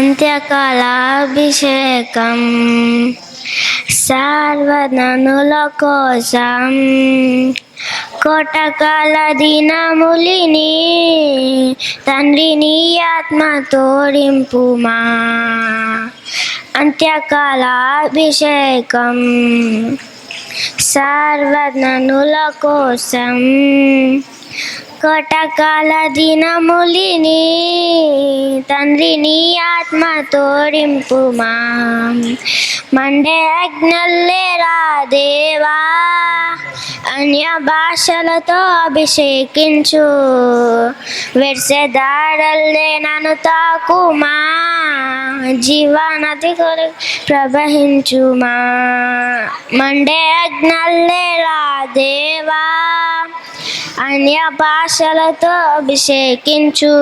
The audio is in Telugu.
అంత్యకాలాభిషేకం సర్వననుల కోసం కోటకాల దినములిని తండ్రి నీ ఆత్మ తోడింపుమా. అంత్యకాలాభిషేకం సర్వననుల కోసం కోటకాల దినములిని తండ్రి నీ ఆత్మ తోడింపుమా. మండే అగ్నల్లేరా దేవా అన్య భాషలతో అభిషేకించు. వెర్సె దాడల్లే నన్ను తాకుమా. జీవనది కొరకు ప్రవహించుమా. మండే అగ్నల్లేరా దేవా అన్య భాషలతో అభిషేకించు.